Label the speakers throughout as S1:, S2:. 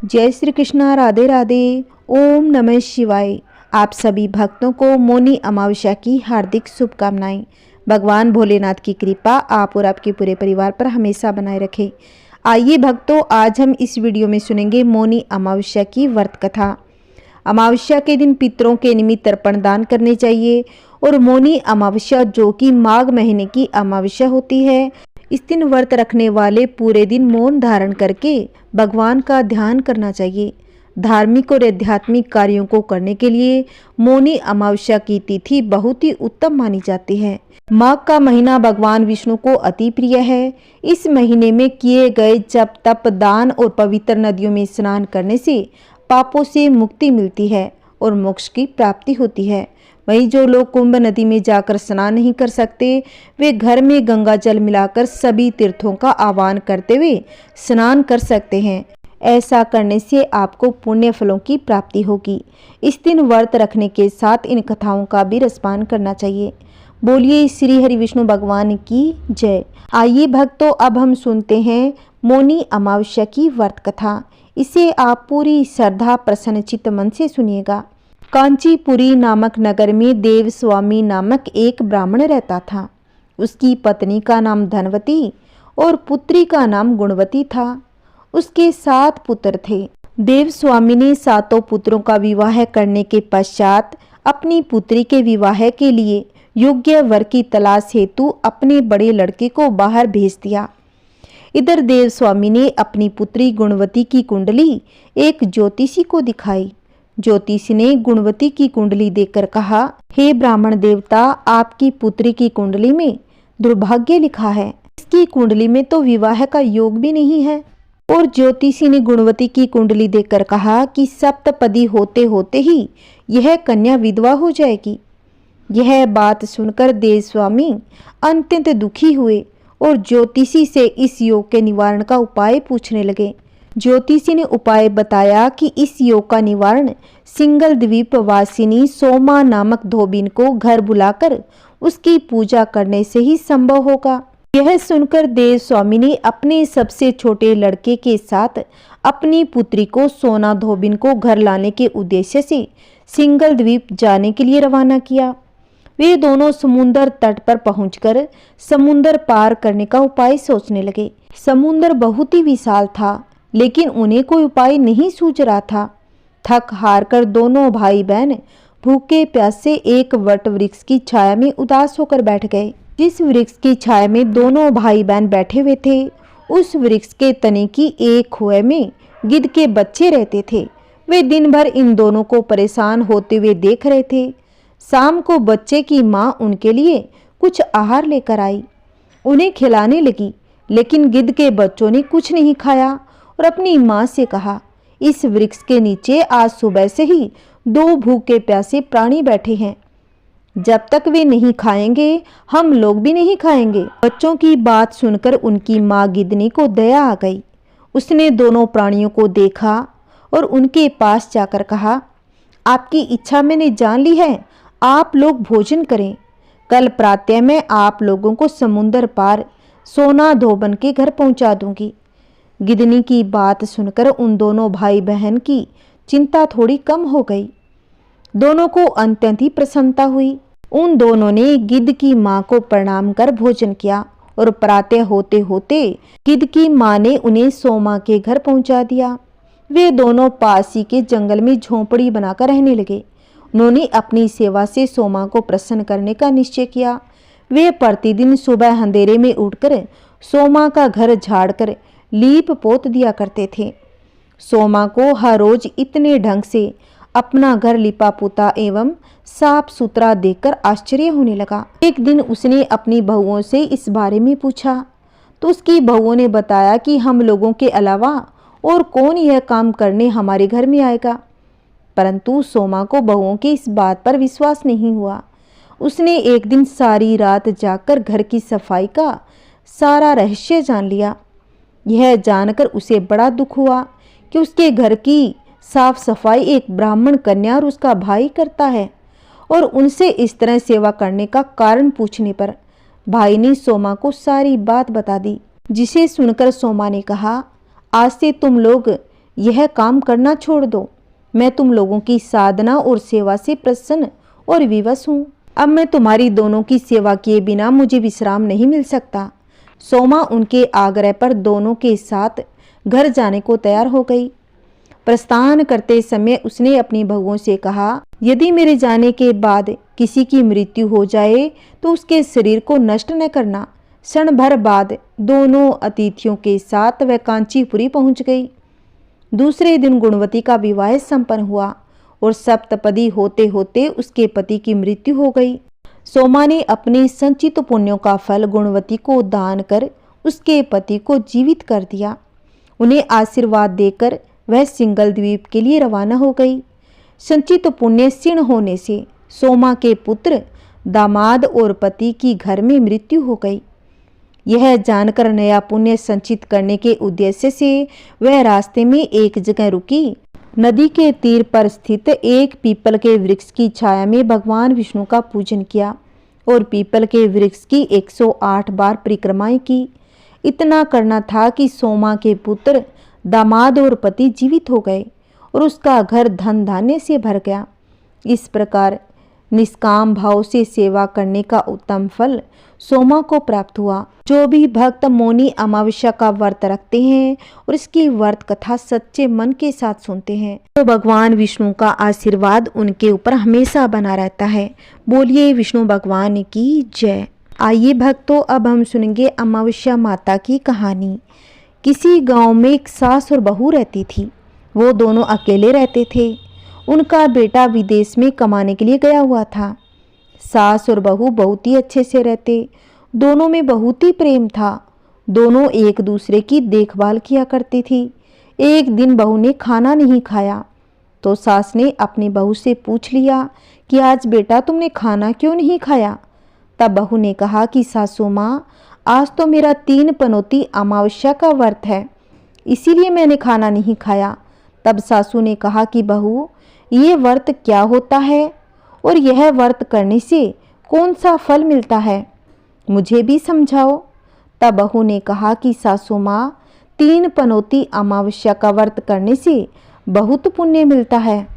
S1: जय श्री कृष्णा, राधे राधे, ओम नमः शिवाय। आप सभी भक्तों को मौनी अमावस्या की हार्दिक शुभकामनाएं। भगवान भोलेनाथ की कृपा आप और आपके पूरे परिवार पर हमेशा बनाए रखे। आइए भक्तों, आज हम इस वीडियो में सुनेंगे मौनी अमावस्या की व्रत कथा। अमावस्या के दिन पितरों के निमित्त तर्पण दान करने चाहिए। और मौनी अमावस्या जो कि माघ महीने की अमावस्या होती है, इस दिन व्रत रखने वाले पूरे दिन मौन धारण करके भगवान का ध्यान करना चाहिए। धार्मिक और आध्यात्मिक कार्यों को करने के लिए मौनी अमावस्या की तिथि बहुत ही उत्तम मानी जाती है। माघ का महीना भगवान विष्णु को अति प्रिय है। इस महीने में किए गए जप तप दान और पवित्र नदियों में स्नान करने से पापों से मुक्ति मिलती है और मोक्ष की प्राप्ति होती है। वहीं जो लोग कुंभ नदी में जाकर स्नान नहीं कर सकते, वे घर में गंगा जल मिलाकर सभी तीर्थों का आह्वान करते हुए स्नान कर सकते हैं। ऐसा करने से आपको पुण्य फलों की प्राप्ति होगी। इस दिन व्रत रखने के साथ इन कथाओं का भी रसपान करना चाहिए। बोलिए श्री हरि विष्णु भगवान की जय। आइए भक्तों, अब हम सुनते हैं मौनी अमावस्या की व्रत कथा। इसे आप पूरी श्रद्धा प्रसन्न चित्त मन से सुनिएगा। कांचीपुरी नामक नगर में देव स्वामी नामक एक ब्राह्मण रहता था। उसकी पत्नी का नाम धनवती और पुत्री का नाम गुणवती था। उसके 7 पुत्र थे। देव स्वामी ने 7 पुत्रों का विवाह करने के पश्चात अपनी पुत्री के विवाह के लिए योग्य वर की तलाश हेतु अपने बड़े लड़के को बाहर भेज दिया। इधर देव स्वामी ने अपनी पुत्री गुणवती की कुंडली एक ज्योतिषी को दिखाई। ज्योतिषी ने गुणवती की कुंडली देखकर कहा, हे ब्राह्मण देवता, आपकी पुत्री की कुंडली में दुर्भाग्य लिखा है। इसकी कुंडली में तो विवाह का योग भी नहीं है। और ज्योतिषी ने गुणवती की कुंडली देखकर कहा कि सप्तपदी होते होते ही यह कन्या विधवा हो जाएगी। यह बात सुनकर देव स्वामी अत्यंत दुखी हुए और ज्योतिषी से इस योग के निवारण का उपाय पूछने लगे। ज्योतिषी ने उपाय बताया कि इस योग का निवारण सिंगल द्वीप वासिनी सोमा नामक धोबिन को घर बुलाकर उसकी पूजा करने से ही संभव होगा। यह सुनकर देव स्वामी ने अपने सबसे छोटे लड़के के साथ अपनी पुत्री को सोना धोबिन को घर लाने के उद्देश्य से सिंगल द्वीप जाने के लिए रवाना किया। वे दोनों समुद्र तट पर पहुंचकर समुद्र पार करने का उपाय सोचने लगे। समुद्र बहुत ही विशाल था, लेकिन उन्हें कोई उपाय नहीं सूझ रहा था। थक हार कर दोनों भाई बहन भूखे प्यासे एक वट वृक्ष की छाया में उदास होकर बैठ गए। जिस वृक्ष की छाया में दोनों भाई बहन बैठे हुए थे, उस वृक्ष के तने की एक कुएं में गिद्ध के बच्चे रहते थे। वे दिन भर इन दोनों को परेशान होते हुए देख रहे थे। शाम को बच्चे की माँ उनके लिए कुछ आहार लेकर आई, उन्हें खिलाने लगी, लेकिन गिद्ध के बच्चों ने कुछ नहीं खाया और अपनी माँ से कहा, इस वृक्ष के नीचे आज सुबह से ही 2 भूखे प्यासे प्राणी बैठे हैं। जब तक वे नहीं खाएंगे, हम लोग भी नहीं खाएंगे। बच्चों की बात सुनकर उनकी माँ गिद्धनी को दया आ गई। उसने दोनों प्राणियों को देखा और उनके पास जाकर कहा, आपकी इच्छा मैंने जान ली है, आप लोग भोजन करें। कल प्रातः मैं आप लोगों को समुद्र पार सोना धोबन के घर पहुंचा दूंगी। गिद्धनी की बात सुनकर उन दोनों भाई बहन की चिंता थोड़ी कम हो गई। दोनों को अत्यंत ही प्रसन्नता हुई। उन दोनों ने गिद्ध की माँ को प्रणाम कर भोजन किया और प्रातः होते होते गिद्ध की माँ ने उन्हें सोमा के घर पहुंचा दिया। वे दोनों पास ही के जंगल में झोंपड़ी बनाकर रहने लगे। उन्होंने अपनी सेवा से सोमा को प्रसन्न करने का निश्चय किया। वे प्रतिदिन सुबह अंधेरे में उठकर सोमा का घर झाड़कर लीप पोत दिया करते थे। सोमा को हर रोज इतने ढंग से अपना घर लिपा पुता एवं साफ सुथरा देखकर आश्चर्य होने लगा। एक दिन उसने अपनी बहुओं से इस बारे में पूछा, तो उसकी बहुओं ने बताया कि हम लोगों के अलावा और कौन यह काम करने हमारे घर में आएगा। परंतु सोमा को बहुओं की इस बात पर विश्वास नहीं हुआ। उसने एक दिन सारी रात जागकर घर की सफाई का सारा रहस्य जान लिया। यह जानकर उसे बड़ा दुख हुआ कि उसके घर की साफ सफाई एक ब्राह्मण कन्या और उसका भाई करता है। और उनसे इस तरह सेवा करने का कारण पूछने पर भाई ने सोमा को सारी बात बता दी, जिसे सुनकर सोमा ने कहा, आज से तुम लोग यह काम करना छोड़ दो। मैं तुम लोगों की साधना और सेवा से प्रसन्न और विवश हूँ। अब मैं तुम्हारी दोनों की सेवा किए बिना मुझे विश्राम नहीं मिल सकता। सोमा उनके आग्रह पर दोनों के साथ घर जाने को तैयार हो गई। प्रस्थान करते समय उसने अपनी बहुओं से कहा, यदि मेरे जाने के बाद किसी की मृत्यु हो जाए तो उसके शरीर को नष्ट न करना। क्षण भर बाद दोनों अतिथियों के साथ वह कांचीपुरी पहुंच गई। दूसरे दिन गुणवती का विवाह संपन्न हुआ और सप्तपदी होते होते उसके पति की मृत्यु हो गई। सोमा ने अपने संचित पुण्यों का फल गुणवती को दान कर उसके पति को जीवित कर दिया। उन्हें आशीर्वाद देकर वह सिंगल द्वीप के लिए रवाना हो गई। संचित पुण्य क्षीण होने से सोमा के पुत्र, दामाद और पति की घर में मृत्यु हो गई। यह जानकर नया पुण्य संचित करने के उद्देश्य से वह रास्ते में एक जगह रुकी। नदी के तीर पर स्थित एक पीपल के वृक्ष की छाया में भगवान विष्णु का पूजन किया और पीपल के वृक्ष की 108 बार परिक्रमाएं की। इतना करना था कि सोमा के पुत्र, दामाद और पति जीवित हो गए और उसका घर धन धान्य से भर गया। इस प्रकार निष्काम भाव से सेवा करने का उत्तम फल सोमा को प्राप्त हुआ। जो भी भक्त मौनी अमावस्या का व्रत रखते हैं और इसकी व्रत कथा सच्चे मन के साथ सुनते हैं तो भगवान विष्णु का आशीर्वाद उनके ऊपर हमेशा बना रहता है। बोलिए विष्णु भगवान की जय। आइए भक्तों, अब हम सुनेंगे अमावस्या माता की कहानी। किसी गांव में एक सास और बहू रहती थी। वो दोनों अकेले रहते थे। उनका बेटा विदेश में कमाने के लिए गया हुआ था। सास और बहू बहुत ही अच्छे से रहते। दोनों में बहुत ही प्रेम था। दोनों एक दूसरे की देखभाल किया करती थी। एक दिन बहू ने खाना नहीं खाया तो सास ने अपनी बहू से पूछ लिया कि आज बेटा तुमने खाना क्यों नहीं खाया। तब बहू ने कहा कि सासू माँ, आज तो मेरा 3 पनौती अमावस्या का व्रत है, इसीलिए मैंने खाना नहीं खाया। तब सासू ने कहा कि बहू, ये व्रत क्या होता है और यह व्रत करने से कौन सा फल मिलता है, मुझे भी समझाओ। तब बहू ने कहा कि सासू माँ, 3 पनौती अमावस्या का व्रत करने से बहुत पुण्य मिलता है।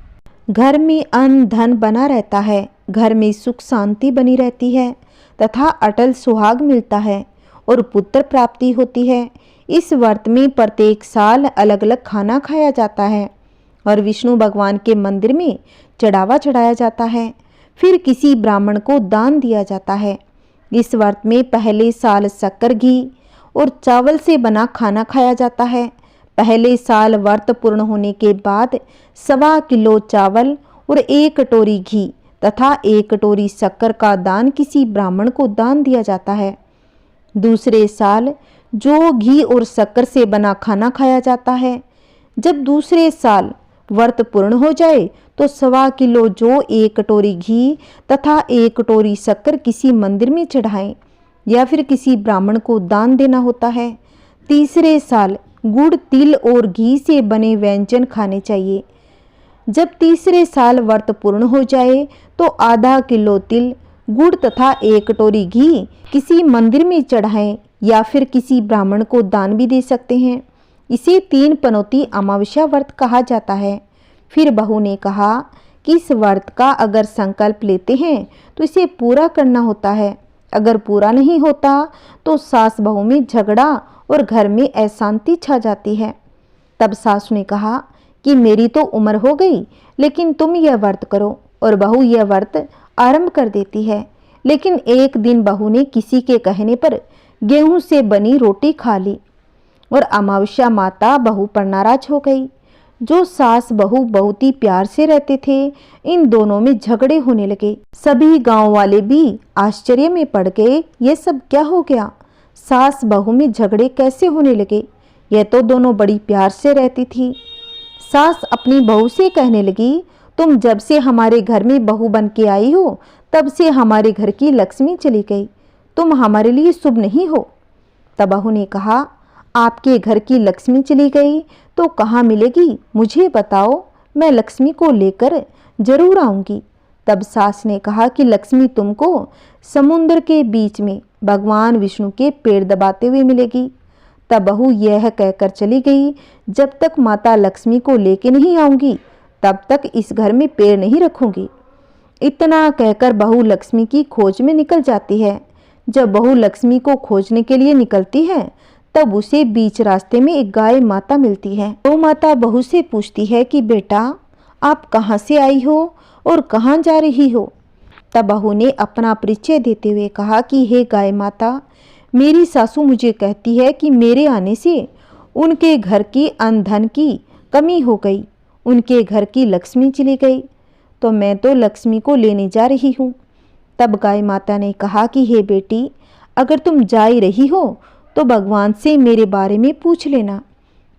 S1: घर में अन्न धन बना रहता है, घर में सुख शांति बनी रहती है तथा अटल सुहाग मिलता है और पुत्र प्राप्ति होती है। इस व्रत में प्रत्येक साल अलग अलग खाना खाया जाता है और विष्णु भगवान के मंदिर में चढ़ावा चढ़ाया जाता है। फिर किसी ब्राह्मण को दान दिया जाता है। इस व्रत में पहले साल शक्कर, घी और चावल से बना खाना खाया जाता है। पहले साल व्रत पूर्ण होने के बाद 1.25 किलो चावल और 1 कटोरी घी तथा 1 कटोरी शक्कर का दान किसी ब्राह्मण को दान दिया जाता है। दूसरे साल जो घी और शक्कर से बना खाना खाया जाता है। जब दूसरे साल व्रत पूर्ण हो जाए तो 1.25 किलो जो 1 कटोरी घी तथा 1 कटोरी शक्कर किसी मंदिर में चढ़ाएं या फिर किसी ब्राह्मण को दान देना होता है। तीसरे साल गुड़, तिल और घी से बने व्यंजन खाने चाहिए। जब तीसरे साल व्रत पूर्ण हो जाए तो आधा किलो तिल, गुड़ तथा 1 कटोरी घी किसी मंदिर में चढ़ाएं या फिर किसी ब्राह्मण को दान भी दे सकते हैं। इसे 3 पनौती अमावस्या व्रत कहा जाता है। फिर बहू ने कहा कि इस व्रत का अगर संकल्प लेते हैं तो इसे पूरा करना होता है। अगर पूरा नहीं होता तो सास बहू में झगड़ा और घर में अशांति छा जाती है। तब सास ने कहा कि मेरी तो उम्र हो गई, लेकिन तुम यह व्रत करो, और बहू यह व्रत आरंभ कर देती है। लेकिन एक दिन बहू ने किसी के कहने पर गेहूं से बनी रोटी खा ली और अमावस्या माता बहू पर नाराज हो गई। जो सास बहू बहुत ही प्यार से रहते थे, इन दोनों में झगड़े होने लगे। सभी गांव वाले भी आश्चर्य में पड़ गए, ये सब क्या हो गया, सास बहू में झगड़े कैसे होने लगे, यह तो दोनों बड़ी प्यार से रहती थी। सास अपनी बहू से कहने लगी, तुम जब से हमारे घर में बहू बन के आई हो तब से हमारे घर की लक्ष्मी चली गई, तुम हमारे लिए शुभ नहीं हो। तब बहू ने कहा, आपके घर की लक्ष्मी चली गई तो कहाँ मिलेगी, मुझे बताओ, मैं लक्ष्मी को लेकर जरूर आऊंगी। तब सास ने कहा कि लक्ष्मी तुमको समुद्र के बीच में भगवान विष्णु के पैर दबाते हुए मिलेगी। तब बहू यह कहकर चली गई, जब तक माता लक्ष्मी को लेके नहीं आऊंगी तब तक इस घर में पैर नहीं रखूंगी। इतना कहकर बहू लक्ष्मी की खोज में निकल जाती है। जब बहू लक्ष्मी को खोजने के लिए निकलती है तब उसे बीच रास्ते में एक गाय माता मिलती है। वो माता बहू से पूछती है कि बेटा, आप कहाँ से आई हो और कहाँ जा रही हो? तब बहू ने अपना परिचय देते हुए कहा कि हे गाय माता, मेरी सासू मुझे कहती है कि मेरे आने से उनके घर की अन्न धन की कमी हो गई, उनके घर की लक्ष्मी चली गई, तो मैं तो लक्ष्मी को लेने जा रही हूँ। तब गाय माता ने कहा कि हे बेटी, अगर तुम जा ही रही हो तो भगवान से मेरे बारे में पूछ लेना।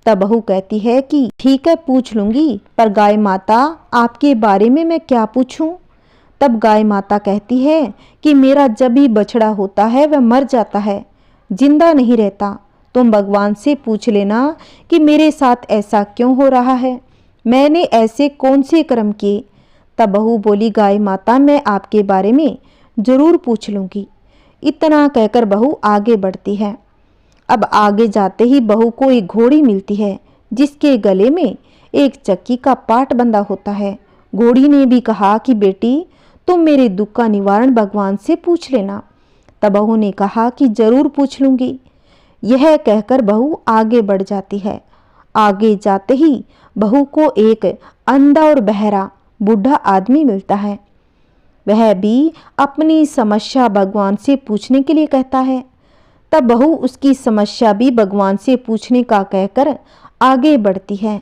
S1: तब बहू कहती है कि ठीक है, पूछ लूँगी, पर गाय माता आपके बारे में मैं क्या पूछूं? तब गाय माता कहती है कि मेरा जब भी बछड़ा होता है वह मर जाता है, जिंदा नहीं रहता। तुम भगवान से पूछ लेना कि मेरे साथ ऐसा क्यों हो रहा है, मैंने ऐसे कौन से कर्म किए। तब बहू बोली, गाय माता मैं आपके बारे में जरूर पूछ लूँगी। इतना कहकर बहू आगे बढ़ती है। अब आगे जाते ही बहू को एक घोड़ी मिलती है जिसके गले में एक चक्की का पाट बंधा होता है। घोड़ी ने भी कहा कि बेटी, तुम मेरे दुख का निवारण भगवान से पूछ लेना। तब बहू ने कहा कि जरूर पूछ लूँगी। यह कहकर बहू आगे बढ़ जाती है। आगे जाते ही बहू को एक अंधा और बहरा बूढ़ा आदमी मिलता है। वह भी अपनी समस्या भगवान से पूछने के लिए कहता है। तब बहू उसकी समस्या भी भगवान से पूछने का कहकर आगे बढ़ती है।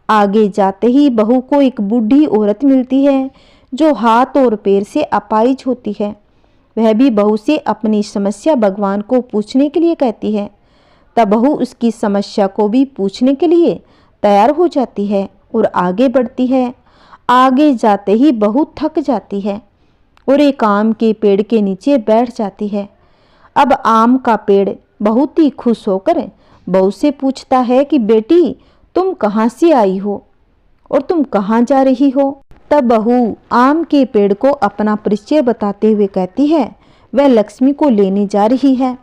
S1: आगे जाते ही बहू को एक बूढ़ी औरत मिलती है जो हाथ और पैर से अपाहिज होती है। वह भी बहू से अपनी समस्या भगवान को पूछने के लिए कहती है। तब बहू उसकी समस्या को भी पूछने के लिए तैयार हो जाती है और आगे बढ़ती है। आगे जाते ही बहू थक जाती है और एक आम के पेड़ के नीचे बैठ जाती है। अब आम का पेड़ बहुत ही खुश होकर बहू से पूछता है कि बेटी, तुम कहाँ से आई हो और तुम कहाँ जा रही हो? तब बहू आम के पेड़ को अपना परिचय बताते हुए कहती है वह लक्ष्मी को लेने जा रही है।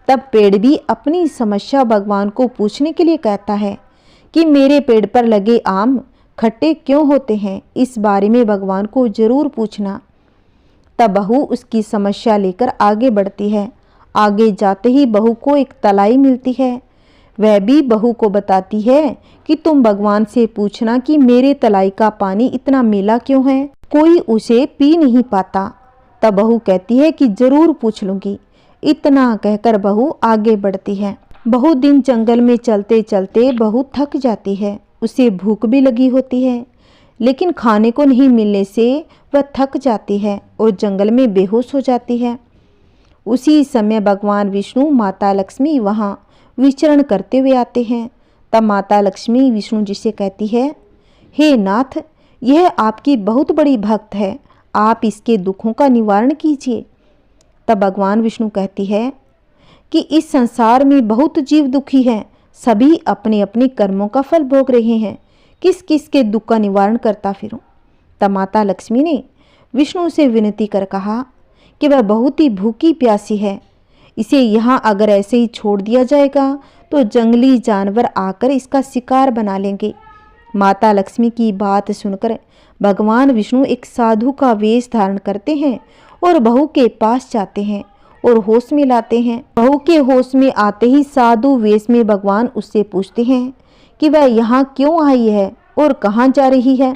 S1: तब पेड़ भी अपनी समस्या भगवान को पूछने के लिए कहता है कि मेरे पेड़ पर लगे आम खट्टे क्यों होते हैं, इस बारे में भगवान को जरूर पूछना। तब बहू उसकी समस्या लेकर आगे बढ़ती है। आगे जाते ही बहू को एक तलाई मिलती है। वह भी बहू को बताती है कि तुम भगवान से पूछना कि मेरे तलाई का पानी इतना मीला क्यों है, कोई उसे पी नहीं पाता। तब बहू कहती है कि जरूर पूछ लूँगी। इतना कहकर बहू आगे बढ़ती है। बहुत दिन जंगल में चलते चलते बहू थक जाती है। उसे भूख भी लगी होती है, लेकिन खाने को नहीं मिलने से वह थक जाती है और जंगल में बेहोश हो जाती है। उसी समय भगवान विष्णु माता लक्ष्मी वहाँ विचरण करते हुए आते हैं। तब माता लक्ष्मी विष्णु जी से कहती है, हे नाथ, यह आपकी बहुत बड़ी भक्त है, आप इसके दुखों का निवारण कीजिए। तब भगवान विष्णु कहती है कि इस संसार में बहुत जीव दुखी हैं, सभी अपने अपने कर्मों का फल भोग रहे हैं, किस किस के दुख का निवारण करता फिरूं। तब माता लक्ष्मी ने विष्णु से विनती कर कहा कि वह बहुत ही भूखी प्यासी है, इसे यहाँ अगर ऐसे ही छोड़ दिया जाएगा तो जंगली जानवर आकर इसका शिकार बना लेंगे। माता लक्ष्मी की बात सुनकर भगवान विष्णु एक साधु का वेश धारण करते हैं और बहू के पास जाते हैं और होश में लाते हैं। बहू के होश में आते ही साधु वेश में भगवान उससे पूछते हैं कि वह यहाँ क्यों आई है और कहाँ जा रही है।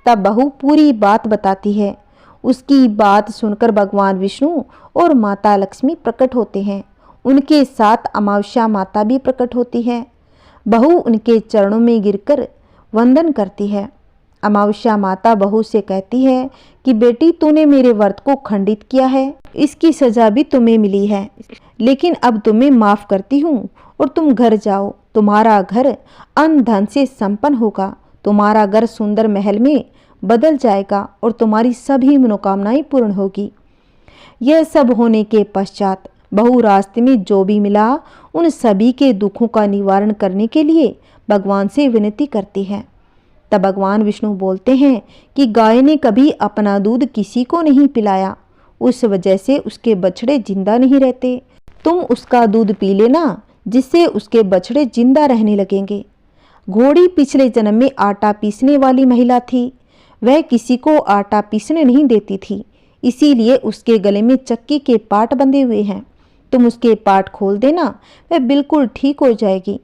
S1: तब बहू पूरी बात बताती है। उसकी बात सुनकर भगवान विष्णु और माता लक्ष्मी प्रकट होते हैं। उनके साथ अमावस्या माता भी प्रकट होती है। बहू उनके चरणों में गिरकर वंदन करती है। अमावस्या माता बहू से कहती है कि बेटी, तूने मेरे व्रत को खंडित किया है, इसकी सजा भी तुम्हें मिली है, लेकिन अब तुम्हें माफ करती हूँ और तुम घर जाओ। तुम्हारा घर अन्न धन से संपन्न होगा, तुम्हारा घर सुंदर महल में बदल जाएगा और तुम्हारी सभी मनोकामनाएं पूर्ण होगी। यह सब होने के पश्चात बहू रास्ते में जो भी मिला उन सभी के दुखों का निवारण करने के लिए भगवान से विनती करती है। तब भगवान विष्णु बोलते हैं कि गाय ने कभी अपना दूध किसी को नहीं पिलाया, उस वजह से उसके बछड़े जिंदा नहीं रहते। तुम उसका दूध पी लेना, जिससे उसके बछड़े जिंदा रहने लगेंगे। घोड़ी पिछले जन्म में आटा पीसने वाली महिला थी। वह किसी को आटा पीसने नहीं देती थी, इसीलिए उसके गले में चक्की के पाट बंधे हुए हैं। तुम उसके पाट खोल देना, वह बिल्कुल ठीक हो जाएगी।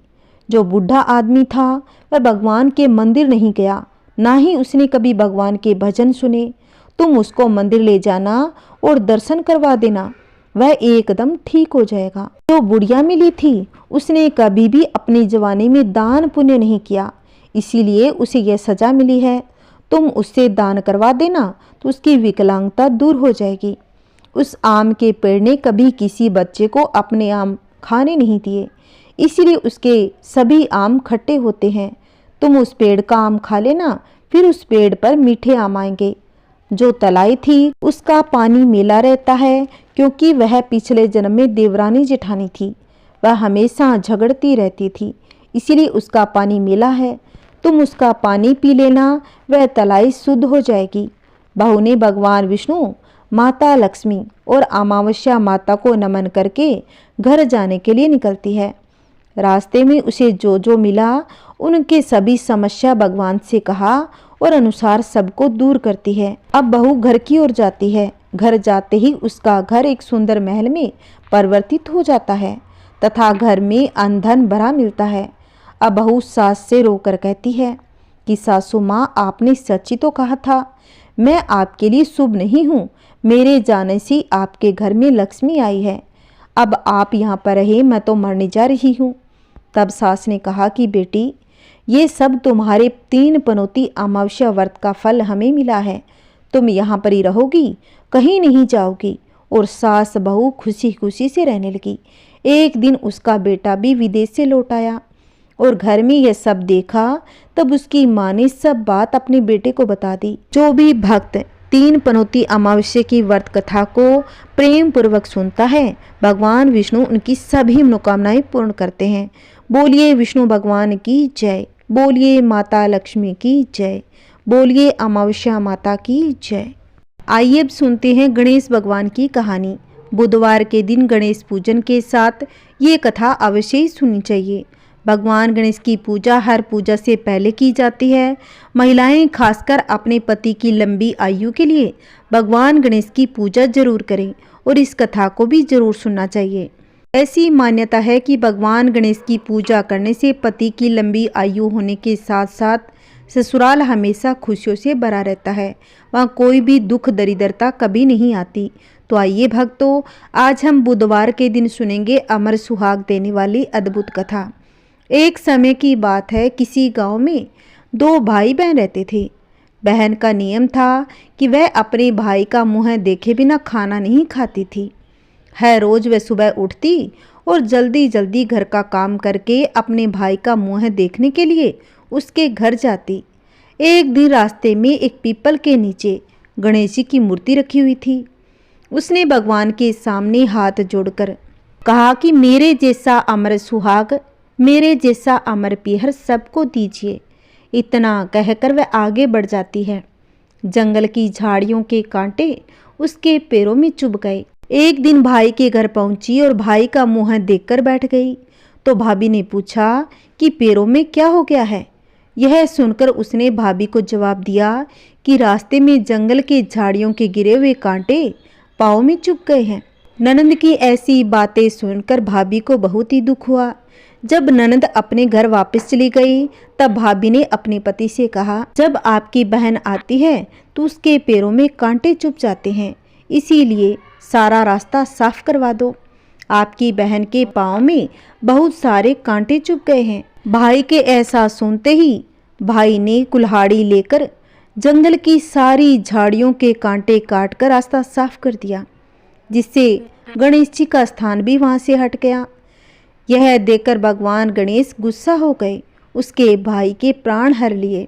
S1: जो बूढ़ा आदमी था वह भगवान के मंदिर नहीं गया, ना ही उसने कभी भगवान के भजन सुने। तुम उसको मंदिर ले जाना और दर्शन करवा देना, वह एकदम ठीक हो जाएगा। जो बुढ़िया मिली थी उसने कभी भी अपनी जवानी में दान पुण्य नहीं किया, इसीलिए उसे यह सजा मिली है। तुम उससे दान करवा देना तो उसकी विकलांगता दूर हो जाएगी। उस आम के पेड़ ने कभी किसी बच्चे को अपने आम खाने नहीं दिए, इसीलिए उसके सभी आम खट्टे होते हैं। तुम उस पेड़ का आम खा लेना, फिर उस पेड़ पर मीठे आम आएंगे। जो तलाई थी उसका पानी मेला रहता है, क्योंकि वह पिछले जन्म में देवरानी जेठानी थी। वह हमेशा झगड़ती रहती थी, इसीलिए उसका पानी मेला है। तुम उसका पानी पी लेना, वह तलाई शुद्ध हो जाएगी। बहू ने भगवान विष्णु, माता लक्ष्मी और अमावस्या माता को नमन करके घर जाने के लिए निकलती है। रास्ते में उसे जो जो मिला उनके सभी समस्या भगवान से कहा और अनुसार सबको दूर करती है। अब बहू घर की ओर जाती है। घर जाते ही उसका घर एक सुंदर महल में परिवर्तित हो जाता है तथा घर में अन्न धन भरा मिलता है। अब बहू सास से रोकर कहती है कि सासू माँ, आपने सच ही तो कहा था, मैं आपके लिए शुभ नहीं हूँ। मेरे जाने से आपके घर में लक्ष्मी आई है। अब आप यहाँ पर रहे, मैं तो मरने जा रही हूँ। तब सास ने कहा कि बेटी, ये सब तुम्हारे 3 पनौती अमावस्या व्रत का फल हमें मिला है। तुम यहाँ पर ही रहोगी, कहीं नहीं जाओगी। और सास बहू खुशी खुशी से रहने लगी। एक दिन उसका बेटा भी विदेश से लौट आया और घर में यह सब देखा। तब उसकी माँ ने सब बात अपने बेटे को बता दी। जो भी भक्त 3 पनौती अमावस्या की व्रत कथा को प्रेम पूर्वक सुनता है, भगवान विष्णु उनकी सभी मनोकामनाएं पूर्ण करते हैं। बोलिए विष्णु भगवान की जय, बोलिए माता लक्ष्मी की जय, बोलिए अमावस्या माता की जय। आइए अब सुनते हैं गणेश भगवान की कहानी। बुधवार के दिन गणेश पूजन के साथ ये कथा अवश्य ही सुननी चाहिए। भगवान गणेश की पूजा हर पूजा से पहले की जाती है। महिलाएं खासकर अपने पति की लंबी आयु के लिए भगवान गणेश की पूजा जरूर करें और इस कथा को भी जरूर सुनना चाहिए। ऐसी मान्यता है कि भगवान गणेश की पूजा करने से पति की लंबी आयु होने के साथ साथ ससुराल हमेशा खुशियों से भरा रहता है, वहाँ कोई भी दुख दरिद्रता कभी नहीं आती। तो आइए भक्तों, आज हम बुधवार के दिन सुनेंगे अमर सुहाग देने वाली अद्भुत कथा। एक समय की बात है, किसी गांव में 2 भाई बहन रहते थे। बहन का नियम था कि वह अपने भाई का मुंह देखे बिना खाना नहीं खाती थी। हर रोज वह सुबह उठती और जल्दी जल्दी घर का काम करके अपने भाई का मुंह देखने के लिए उसके घर जाती। एक दिन रास्ते में एक पीपल के नीचे गणेश जी की मूर्ति रखी हुई थी। उसने भगवान के सामने हाथ जोड़कर कहा कि मेरे जैसा अमर सुहाग, मेरे जैसा अमर पीहर सबको दीजिए। इतना कहकर वह आगे बढ़ जाती है। जंगल की झाड़ियों के कांटे उसके पैरों में चुभ गए। एक दिन भाई के घर पहुंची और भाई का मुंह देखकर बैठ गई। तो भाभी ने पूछा कि पैरों में क्या हो गया है। यह सुनकर उसने भाभी को जवाब दिया कि रास्ते में जंगल के झाड़ियों के गिरे हुए कांटे पाँव में चुभ गए हैं। ननंद की ऐसी बातें सुनकर भाभी को बहुत ही दुख हुआ। जब ननंद अपने घर वापस चली गई तब भाभी ने अपने पति से कहा, जब आपकी बहन आती है तो उसके पैरों में कांटे चुभ जाते हैं, इसीलिए सारा रास्ता साफ करवा दो। आपकी बहन के पाँव में बहुत सारे कांटे चुभ गए हैं। भाई के ऐसा सुनते ही भाई ने कुल्हाड़ी लेकर जंगल की सारी झाड़ियों के कांटे काटकर रास्ता साफ कर दिया, जिससे गणेश जी का स्थान भी वहां से हट गया। यह देखकर भगवान गणेश गुस्सा हो गए, उसके भाई के प्राण हर लिए।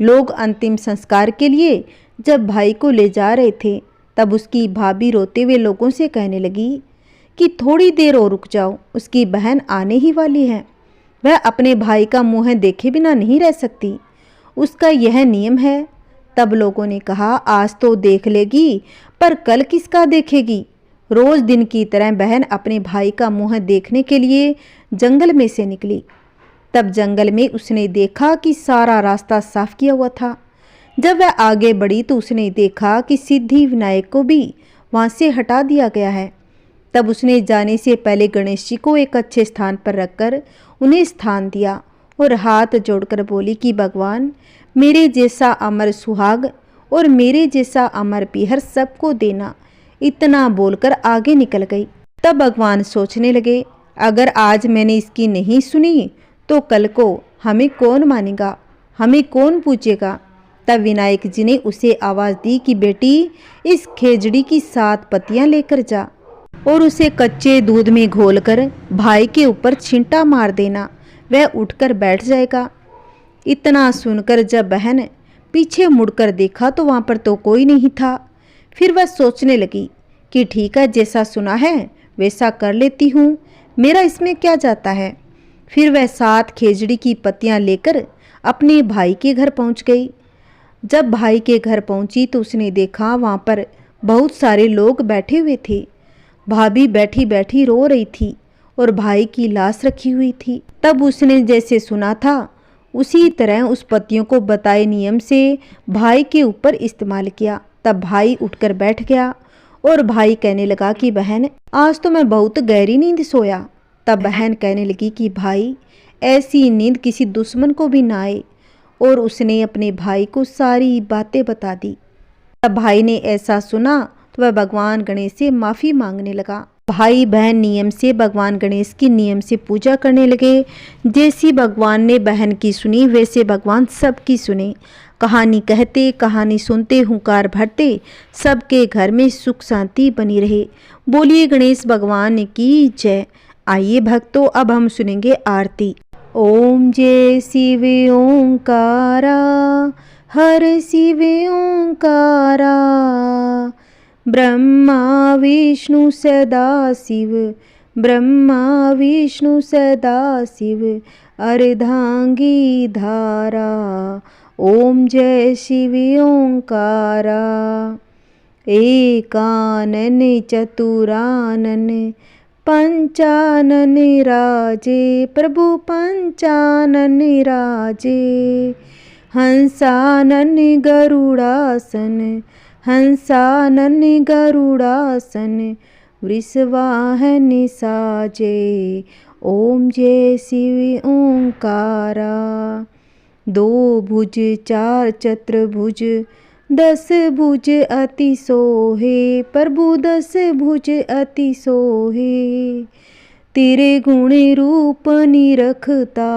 S1: लोग अंतिम संस्कार के लिए जब भाई को ले जा रहे थे तब उसकी भाभी रोते हुए लोगों से कहने लगी कि थोड़ी देर और रुक जाओ, उसकी बहन आने ही वाली है। वह अपने भाई का मुंह देखे बिना नहीं रह सकती, उसका यह नियम है। तब लोगों ने कहा, आज तो देख लेगी पर कल किसका देखेगी। रोज दिन की तरह बहन अपने भाई का मुंह देखने के लिए जंगल में से निकली। तब जंगल में उसने देखा कि सारा रास्ता साफ किया हुआ था। जब वह आगे बढ़ी तो उसने देखा कि सिद्धि विनायक को भी वहां से हटा दिया गया है। तब उसने जाने से पहले गणेश जी को एक अच्छे स्थान पर रखकर उन्हें स्थान दिया और हाथ जोड़कर बोली कि भगवान, मेरे जैसा अमर सुहाग और मेरे जैसा अमर पीहर सबको देना। इतना बोलकर आगे निकल गई। तब भगवान सोचने लगे, अगर आज मैंने इसकी नहीं सुनी तो कल को हमें कौन मानेगा, हमें कौन पूछेगा। तब विनायक जी ने उसे आवाज़ दी कि बेटी, इस खेजड़ी की 7 पत्तियां लेकर जा और उसे कच्चे दूध में घोलकर भाई के ऊपर छींटा मार देना, वह उठकर बैठ जाएगा। इतना सुनकर जब बहन पीछे मुड़कर देखा तो वहाँ पर तो कोई नहीं था। फिर वह सोचने लगी कि ठीक है, जैसा सुना है वैसा कर लेती हूँ, मेरा इसमें क्या जाता है। फिर वह 7 खेजड़ी की पत्तियां लेकर अपने भाई के घर पहुँच गई। जब भाई के घर पहुंची तो उसने देखा वहाँ पर बहुत सारे लोग बैठे हुए थे। भाभी बैठी बैठी रो रही थी और भाई की लाश रखी हुई थी। तब उसने जैसे सुना था उसी तरह उस पत्तियों को बताए नियम से भाई के ऊपर इस्तेमाल किया। तब भाई उठकर बैठ गया और भाई कहने लगा कि बहन, आज तो मैं बहुत गहरी नींद सोया। तब बहन कहने लगी कि भाई, ऐसी नींद किसी दुश्मन को भी ना आए। और उसने अपने भाई को सारी बातें बता दी। तब भाई ने ऐसा सुना तो वह भगवान गणेश से माफ़ी मांगने लगा। भाई बहन नियम से भगवान गणेश की नियम से पूजा करने लगे। जैसी भगवान ने बहन की सुनी वैसे भगवान सबकी सुने। कहानी कहते, कहानी सुनते, हुंकार भरते, सबके घर में सुख शांति बनी रहे। बोलिए गणेश भगवान की जय। आइए भक्तों, अब हम सुनेंगे आरती। ओम जय शिव ओंकारा, हर शिव ओंकारा, ब्रह्मा विष्णु सदा शिव, ब्रह्मा विष्णु सदा शिव, अर्धांगी धारा। ओम जय शिव ओंकारा, एकानन चतुरानन, पंचानन राजे, प्रभु पंचानन राजे, हंसानन गरुड़ासन, हंसानन गरुड़ासन, वृषवाहन साजे। ओम जय शिव ओंकारा, 2 भुज 4 चतुर्भुज, 10 भुज अति सोहे, प्रभु 10 भुज अति सोहे, तेरे गुण रूप निरखता,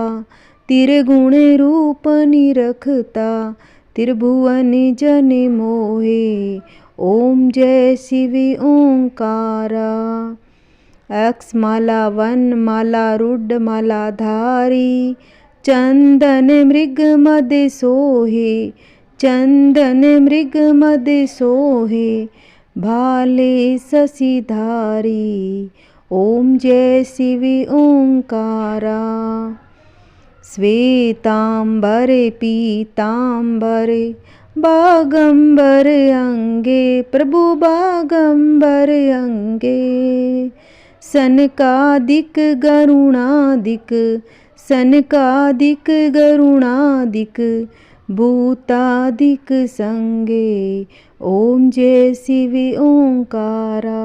S1: तेरे गुण रूप निरखता, त्रिभुवन जन मोहे। ओम जय शिव ओंकारा, अक्षमाला वन माला रुद्र माला धारी, चंदन मृग मद सोहे, चंदन मृग मद सोहे, भाले शशिधारी। ओम जय शिव ओंकारा, श्वेतांबर पीतांबर, बागंबर अंगे, प्रभु बागंबर अंगे, सनकादिक गरुणादिक, सनकादिक गरुणादिक, भूतादिक संगे। ओम जय शिव ओंकारा,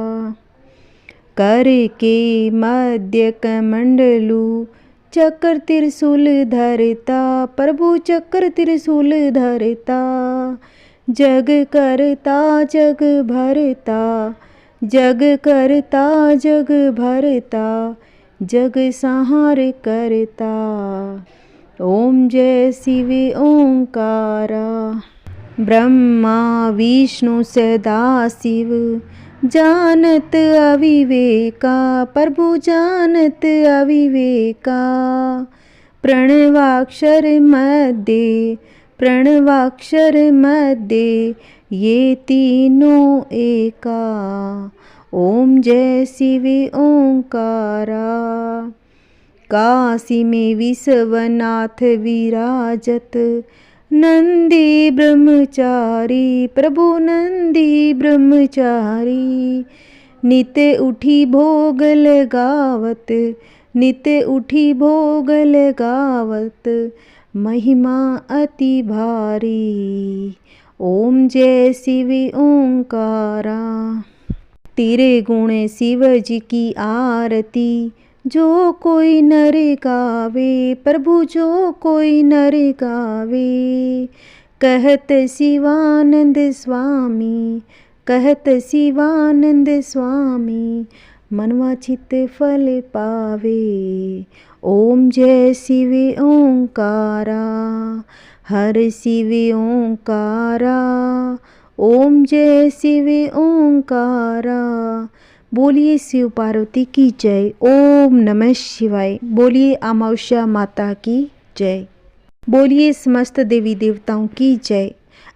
S1: कर के मध्य कमंडलू, चक्र त्रिशूल धरता, प्रभु चक्र त्रिशूल धरता, जग करता जग भरता, जग करता जग भरता, जग संहार करता। ओम जय शिव ओंकारा, ब्रह्मा विष्णु सदा शिव, जानत अविवेका, प्रभु जानत अविवेका, प्रणवाक्षर मध्य, प्रणवाक्षर मध्य, ये तीनों एका। ओम जय शिव ओंकारा, काशी में विश्वनाथ विराजत, नंदी ब्रह्मचारी, प्रभु नंदी ब्रह्मचारी, नित उठी भोग लगावत, नित उठी भोग लगावत, महिमा अति भारी। ओम जय शिव ओंकारा। तेरे गुण शिव जी की आरती, जो कोई नर गावे, प्रभु जो कोई नर गावे। कहत शिवानंद स्वामी, कहत शिवानंद स्वामी, मनवांछित फल पावे। ओम जय शिव ओंकारा, हर शिव ओंकारा, ओम जय शिव ओंकारा। बोलिए शिव पार्वती की जय। ओम नमः शिवाय। बोलिए अमावस्या माता की जय। बोलिए समस्त देवी देवताओं की जय।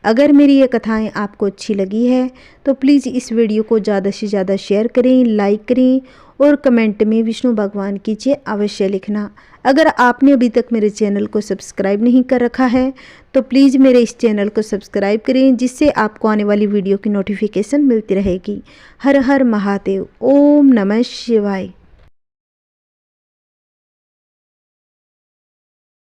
S1: अगर मेरी ये कथाएं आपको अच्छी लगी है तो प्लीज़ इस वीडियो को ज़्यादा से ज़्यादा शेयर करें, लाइक करें और कमेंट में विष्णु भगवान की जय अवश्य लिखना। अगर आपने अभी तक मेरे चैनल को सब्सक्राइब नहीं कर रखा है तो प्लीज़ मेरे इस चैनल को सब्सक्राइब करें, जिससे आपको आने वाली वीडियो की नोटिफिकेशन मिलती रहेगी। हर हर महादेव। ओम नमः शिवाय।